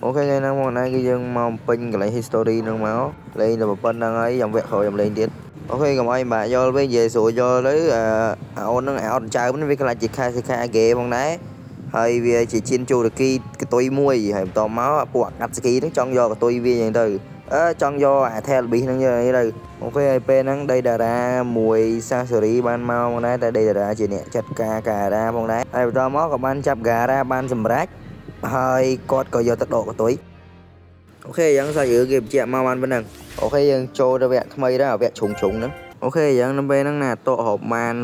ok ngày nay hôm nay cái dân mau pin cái lại history nữa máu lên là một bên đang ấy dòng vẹt hồi dòng lênទៀតអូខេកុំឲ្យបាទយកវិញនិយាយស្រួលយកទៅអូននឹងអត់ចៅមិនវាខ្លាចជាខាហ្គេផងដែរហើយវាជាជៀនជូរគីកតុយមួយហើយបន្តមកពួកអាកាត់ស្គីហ្នឹងចង់យកកតុយវាអញ្ចឹងទៅចង់យកអាថែលប៊ីហ្នឹងយកទៅអូខេហើយពេលហ្នឹងដីតារាមួយសាសេរីបានមកផងដែរតែដីតារាជាអ្នកចាត់ការការ៉ាផងដែរហើយបន្តមកក៏បានចាប់ការ៉ាបានសម្រេចហើយគាត់ក៏យកទៅដកកតុយអូខេអញ្ចឹងសាច់រឿងគេបញ្ជាក់មកបានប៉ុណ្ណឹងអូខេយើងចូលទៅវគ្គថ្មីដែរវគ្គជ្រុងហ្នឹងអូខេអញ្ចឹងនៅពេលហ្នឹងណាតកហូបបាន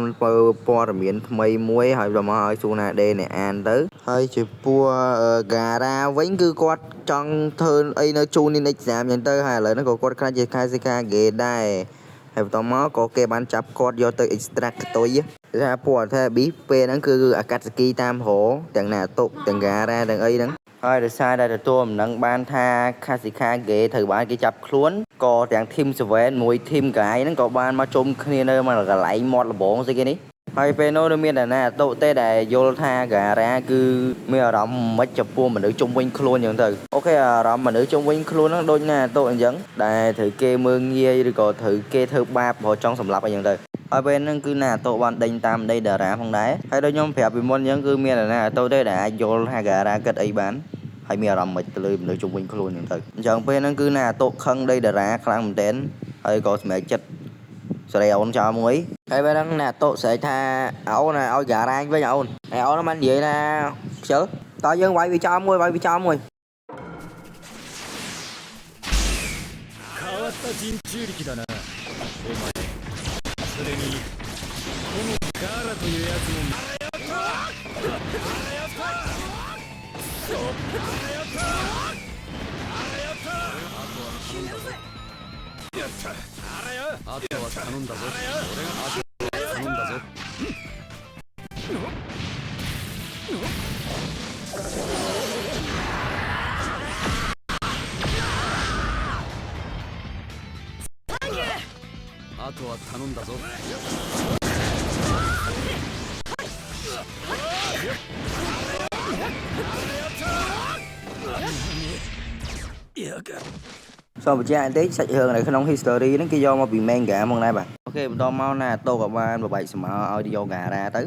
ព័ត៌មានថ្មីមួយហើយដល់មកឲ្យសួរណាដេអ្នកអានទៅហើយជាពួកការ៉ាវិញគឺគាត់ចង់ធ្វើអីនៅជូននេះexamអញ្ចឹងទៅហើយឥឡូវហ្នឹងក៏គាត់ខ្លាចជាខែសិកាហ្គេដែរហើយបន្តមកក៏គេបានចាប់គាត់យកទៅ extract កតុយថាពួកថា B ពេលហ្នឹងគឺអាកាត់ស្គីតាមរទាំងណាតុទាំងការ៉ាទាំងអីហ្នឹងហើយដោយសារតែទទួលដំណឹងបានថាខាស៊ីខាហ្គេត្រូវបានគេចាប់ខ្លួនក៏ទាំងធីម7មួយធីមកាយហ្នឹងក៏បានមកជុំគ្នានៅមកកន្លែងមាត់លបងស្អីគេនេះហើយពេលនោះនៅមានតែណាតុទេដែលយល់ថាការ៉ាគឺមានអារម្មណ៍មិនចំពោះមនុស្សជុំវិញខ្លួនអញ្ចឹងទៅអូខេអារម្មណ៍មនុស្សជុំវិញខ្លួនហ្នឹងដូចណាតុអញ្ចឹងដែលត្រូវគេមើងងាយឬក៏ត្រូវគេធ្វើបាបព្រោះចង់សម្លាប់អីអញ្ចឹងទៅហើយពេលហ្នឹងគឺណាតុបានដេញតាមដីតារាផងដែរហើយដូចខ្ញុំប្រាប់ពីមុនអញ្ចឹងគឺមានណាតុទេដែលអាចយល់ថាការ៉ាគិតអីបានហើយមានអារម្មណ៍មិនទៅលើមនុស្សជុំវិញខ្លួនអញ្ចឹងទៅអញ្ចឹងពេលហ្នឹងគឺណាតុខឹងដីតារាខ្លាំងមែនទែនហើយក៏សម្រេចចិត្តសេរីអូនចោលមួយហើយពេលហ្នឹងណាតុស្រែកថាអូនឲ្យការ៉ាវិញអូនហើយអូនបាននិយាយថាខ្ជិលតើយើងវាយវាចោលមួយ変わった人中力だなお前それにこのガーラというやつもあとは頼んだぞ俺が頼んだぞあとは頼んだぞសូមបញ្ជាក់បន្តិចសាច់រឿងនៅក្នុង history ហ្នឹងគេយកមកពី manga ហ្មងដែរបាទអូខេបន្តមកណាតោក៏បានបបែកស្មោឲ្យយកការ៉ាទៅ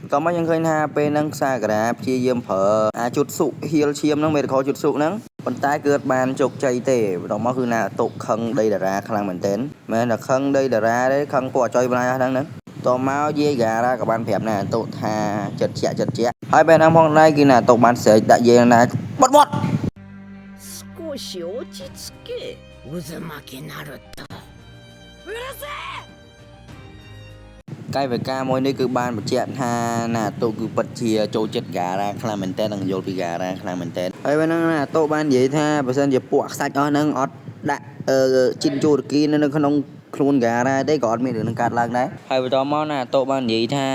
បន្តមកយើងឃើញថាពេលហ្នឹងសាការ៉ាព្យាយាមប្រើជុតសុហៀលឈាមហ្នឹងមេរខជុតសុហ្នឹងប៉ុន្តែគឺអត់បានជោគជ័យទេបន្តមកគឺណាតោខឹងដីតារាខ្លាំងមែនទែនមែនតែខឹងដីតារាទេខឹងពួកអចុយបន្លាយអស់ហ្នឹងតមកយាយការ៉ាក៏បានប្រាប់ណាតោថាចិត្តជាក់ហើយពេលហ្នឹងផងដែរគឺណាតោបានស្រែកដាក់យាយណាបត់少し落ち着け渦巻きナルトうるせえកាយវិការមួយនេះគឺបានបញ្ជាក់ថាណាតូគឺពិតជាចូលចិត្តការ៉ាខ្លាំងមែនតើនឹងយល់ពីការ៉ាខ្លាំងមែនតើហើយពេលហ្នឹងណាតូបាននិយាយថាបើសិនជាពួកខ្សាច់អស់ហ្នឹងអត់ដាក់ជីនជូរគីនៅក្នុងខ្លួនការ៉ាទេក៏អត់មានរឿងនឹងកើតឡើងដែរហើយបន្តមកណាតូបាននិយាយថា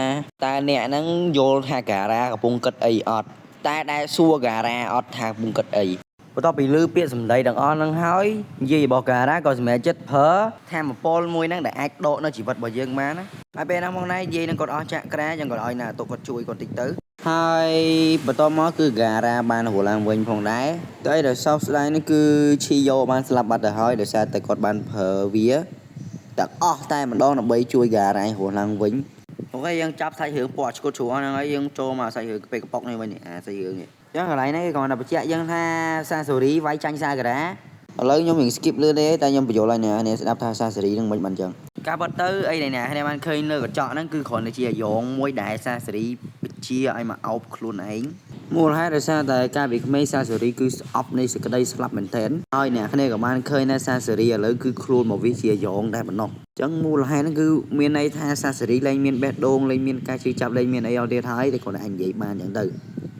តើអ្នកហ្នឹងយល់ថាការ៉ាកំពុងគិតអីអត់តែដែលសួរការ៉ាអត់ថាកំពុងគិតអីបន្ទាប់ពីឮពាក្យសម្ដីទាំងអស់ហ្នឹងហើយនិយាយរបស់ការ៉ាក៏សម្រេចចិត្តប្រើធម៌ពលមួយហ្នឹងដែលអាចដកនៅជីវិតរបស់យើងបានណាហើយពេលហ្នឹងមកណានិយាយនឹងគាត់អស់ចាក់ក្រាចឹងគាត់ឲ្យណាទុកគាត់ជួយគាត់តិចទៅហើយបន្ទាប់មកគឺការ៉ាបានរស់ឡើងវិញផងដែរតែដែលសោកស្ដាយនេះគឺឈីយ៉ូបានស្លាប់បាត់ទៅហើយដោយសារតែគាត់បានប្រើវាទាំងអស់តែម្ដងដើម្បីជួយការ៉ារស់ឡើងវិញអូខេយើងចាប់សាច់រឿងពណ៌ឈុតជ្រួហ្នឹងហើយយើងចូលមកសាច់រឿងពេលកប៉ុកនេះវិញអាសាច់រឿងនេះចឹងកន្លែងនេះគាត់តែបញ្ជាក់យើងថាសាសូរីវាយចាញ់សាការ៉ាឥឡូវខ្ញុំនឹង skip លឿនទេតែខ្ញុំបញ្យល់ឲ្យអ្នកស្ដាប់ថាសាសូរីនឹងមិនបានចឹងការបាត់ទៅអីអ្នកបានឃើញនៅកញ្ចក់ហ្នឹងគឺគ្រាន់តែជាអាយ៉ងមួយដែលសាសូរីបញ្ជាឲ្យមកអោបខ្លួនឯងមូលហេតុដោយសារតែការពីក្មេងសាសូរីគឺស្អប់នៃសេចក្តីស្លាប់មែនទែនហើយអ្នកគ្នាក៏បានឃើញថាសាសូរីឥឡូវគឺខ្លួនមកវាជាអាយ៉ងដែរប៉ុណ្ណោះចឹងមូលហេតុហ្នឹងគឺមានន័យថាសាសូរីលែងមានបេះដូងលែងមានការជឿចាប់លែងមានអីអត់ទៀតហើយតែគាត់អាចនិយាយបានចឹងទៅ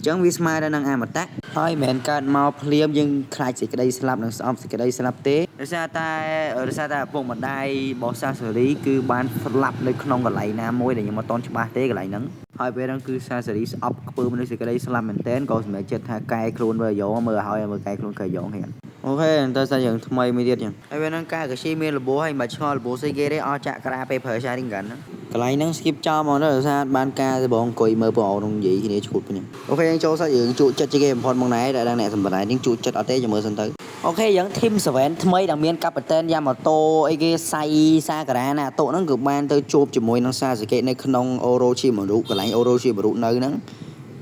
ចឹងវាស្មើទៅនឹងអមតៈហើយមិនមែនកើតមកភ្លាមយើងខ្លាចសេចក្តីស្លាប់និងស្អប់សេចក្តីស្លាប់ទេដោយសារតែឪពុកម្ដាយរបស់សាសូរីគឺបានស្លាប់នៅក្នុងកន្លែងណាមួយដែលខ្ញុំអត់ទាន់ច្បាស់ទេកន្លែងហ្នឹងហើយពេលហ្នឹងគឺសាសូរីស្អប់ខ្ពើមនឹងសេចក្តីស្លាប់មែនទែនក៏សម្រេចចិត្តថាកែខ្លួនមើលយ៉ងមើលឲ្យមើលកែខ្លួនកែយ៉ងហ្នឹងអូខេតើសាច់រឿងថ្មីមួយទៀតចឹងហើយពេលហ្នឹងកាកាស៊ីមានលបោះហើយមិនឆ្ងល់លបោះស្អីគេទេអស់ចាក់ក្រាពេលប្រើ Sharingan ហ្នឹង cái này nó skip cho mà nó là sao ban ca thì bọn coi mơ bọn ông gì thì để chụp này ok anh cho sao dựng chuột chất chơi game phone bằng này đã đang nè thành này tiếng chuột chất ở đây cho mơ sân tới ok dẫn team Sven mấy đặc biệt captain Yamato ấy cái sai Sakura nè tụi nó cực ban tới chụp chỉ môi nó xa sự kiện này không Orochi mà đủ cái này Orochi mà đủ nơi nó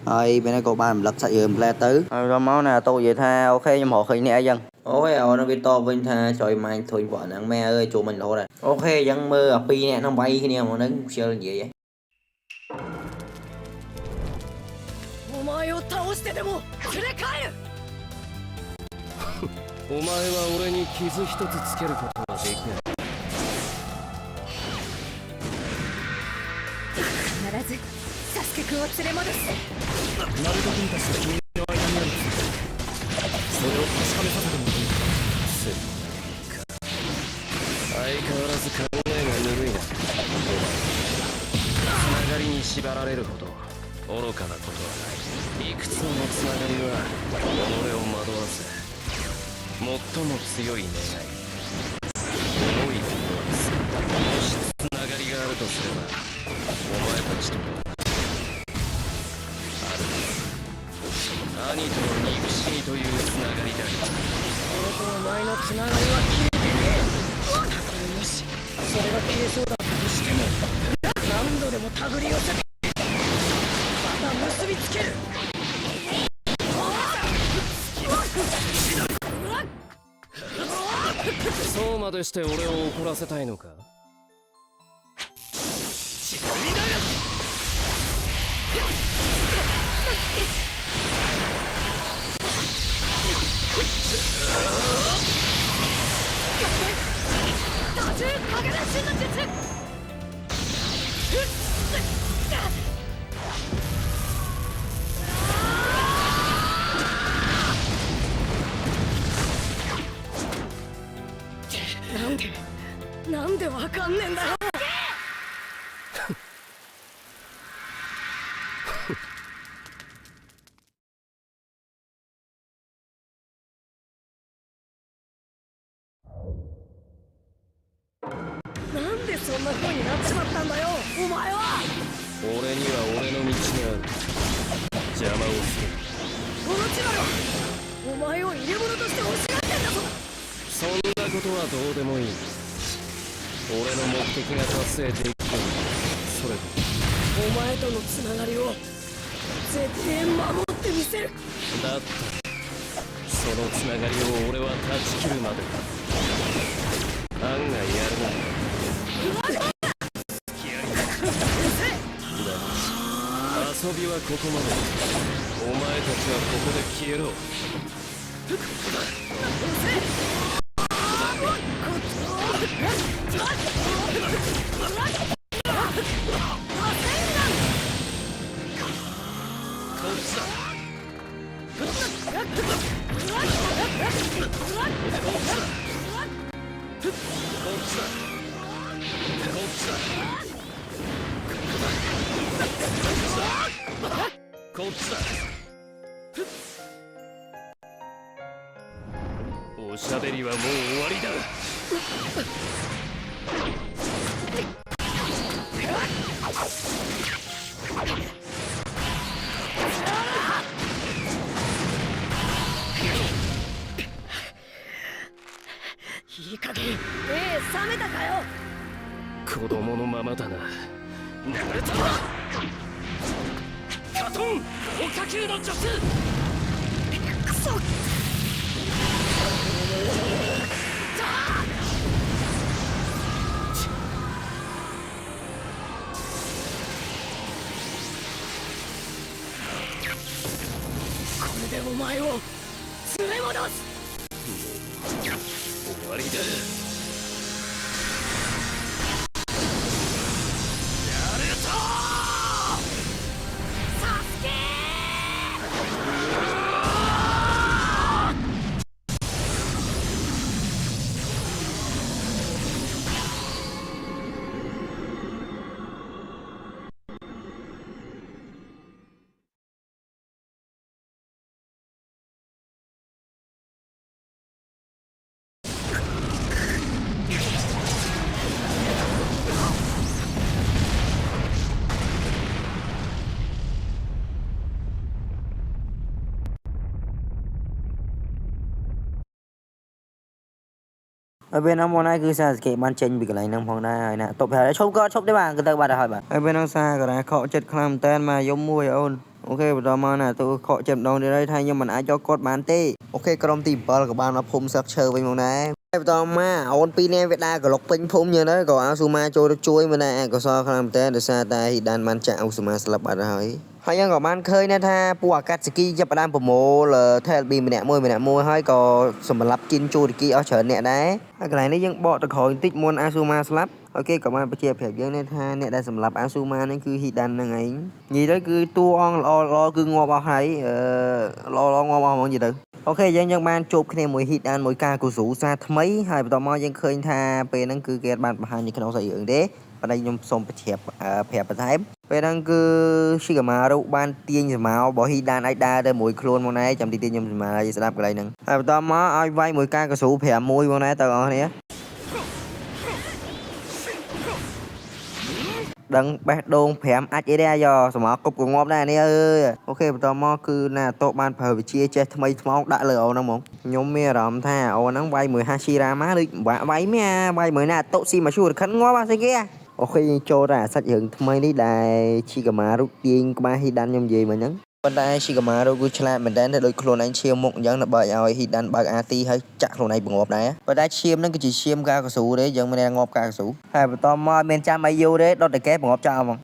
rồi bên này có ban lập sai dựng play tới rồi máu nè tôi vậy tha ok nhưng họ khởi nè dân ok nó bị to bên tha trời mai thôi vợ nắng mẹ ơi chụp mình thôi này ok dân mơ ở pi nè nó bay khi nào mà nó chơi gì vậy お前を倒してでも連れ帰る。お前は俺に傷一つつけることはできない。必ずサスケくんを連れ戻す。ナルト君たちと君の間にあるそれを確かめさせてもらう。相変わらず考えがぬるいな。つながりに縛られるほど愚かなことはない。いくつものつながりは己を惑わせ最も強い願い思いを惑わす。もしつながりがあるとすればお前たちとある兄との憎しみというつながりだ。俺とお前のつながりは切れてねえ。もしそれが消えそうだったとしても何度でも手繰り寄せてまた結びつける。そうまでして俺を怒らせたいのか。途中影出しの術。なんでわかんねえんだよ。なんでそんな風になっちまったんだよお前は。俺には俺の道がある。邪魔をする。この千葉よ、お前を入れ物として欲しがってんだぞ。そんなことはどうでもいい。俺の目的が達成できる。それでお前とのつながりを絶対守ってみせる。だったらそのつながりを俺は断ち切るまでだ。案外やるな。遊びはここまで。お前たちはここで消えろ。こっちだ。おしゃべりはもう終わりだ。いい加減目覚めたかよ。子供のままだな。ナルトカトンおかきの術。クソ。これでお前を連れ戻す。終わりだ。ហើយពេលហ្នឹងមកណាគឺសាស្កេបានចេញពីកន្លែងហ្នឹងផងដែរហើយណាតបហើយឈប់ក៏ឈប់ដែរបាទគឺទៅបាត់ហើយបាទហើយពេលហ្នឹងសាក៏ណាខកចិត្តខ្លាំងមែនតើមកយំមួយអូនអូខេបន្តមកណាទូខកចិត្តម្ដងទៀតហើយថាខ្ញុំមិនអាចយកគាត់បានទេអូខេក្រុមទី7ក៏បានមកភូមិសឹកឈើវិញមកដែរហើយបន្តមកអូន2នាក់វាដើរក្លុកពេញភូមិយើងទៅក៏អាស៊ូម៉ាចូលទៅជួយមែនដែរកសលខ្លាំងមែនតើដោយសារតែហ៊ីដានបានចាក់អាស៊ូម៉ាស្លាប់បាត់ហើយហើយយើងក៏បានឃើញថាពួកអាកាត់សគីចាប់ផ្ដើមប្រមូល TLB ម្នាក់មួយហើយក៏សម្រាប់ជីនជូរីគីអស់ច្រើនអ្នកដែរហើយកន្លែងនេះយើងបកទៅក្រោយបន្តិចមុនអាស៊ូម៉ាស្លាប់អូខេក៏បានបញ្ជាក់ប្រាប់យើងថាអ្នកដែលសម្រាប់អាស៊ូម៉ានេះគឺហ៊ីដានហ្នឹងឯងនិយាយទៅគឺតួអង្គល្អគឺងាប់អស់ហើយល្អងាប់អស់ហ្មងនិយាយទៅអូខេយើងបានជួបគ្នាមួយហ៊ីដានមួយការគូស៊ូសាថ្មីហើយបន្តមកយើងឃើញថាពេលហ្នឹងគឺគេបានបង្ហាញនៅក្នុងសាច់រឿងទេប៉ុន្តែខ្ញុំសូមបញ្ជាក់ប្រាប់បន្ថែមពេលហ្នឹងគឺឈីកាម៉ារុបានទាញសម្ោរបស់ហ៊ីដានឲ្យដើរទៅមួយខ្លួនមកណែចាំតិចទៀតខ្ញុំសម្មាឲ្យស្ដាប់កន្លែងហ្នឹងហើយបន្តមកឲ្យវាយមួយការកស៊ូ5-1មកណែទៅអស់គ្នាដឹងបេះដូង5អាចអីដែរយកសម្រាប់គប់កងាប់ដែរនេះអើយអូខេបន្តមកគឺណាតោបានប្រើវិជាចេះថ្មីថ្មោងដាក់លើអូនហ្នឹងហ្មងខ្ញុំមានអារម្មណ៍ថាអូនហ្នឹងវាយមួយហាស៊ីរ៉ាម៉ាដូចវាយមែនវាយមួយណាតោស៊ីមកឈូរខិនងាប់អត់ស្អីគេអូខេយើងចូលតែសាច់រឿងថ្មីនេះដែលឈីកាម៉ារុទាញក្បាលហ៊ីដានខ្ញុំនិយាយមកហ្នឹងប៉ុន្តែឈីកាម៉ារុគឺឆ្លាតមែនតើដូចខ្លួនឯងឈាមមុខអញ្ចឹងដើម្បីឲ្យហ៊ីដានបើកអាទីហើយចាក់ខ្លួនឯងបង្ងាប់ដែរប៉ុន្តែឈាមហ្នឹងគឺជាឈាមការកស៊ូទេយើងមិនងាប់ការកស៊ូហើយបន្តមកមានចាំអីយូរទេដុតតែគេបង្ងាប់ចោលហ្មង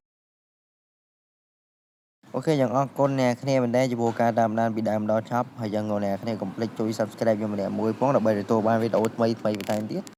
អូខេយ៉ាងអរគុណអ្នកគ្នាមែនតើចំពោះការតាមដានពីដើមដល់ចប់ហើយយ៉ាងអ្នកគ្នាកុំភ្លេចជួយ Subscribe ខ្ញុំម្នាក់មួយផងដើម្បីទទួលបានវីដេអូថ្មីបន្ថែមទៀត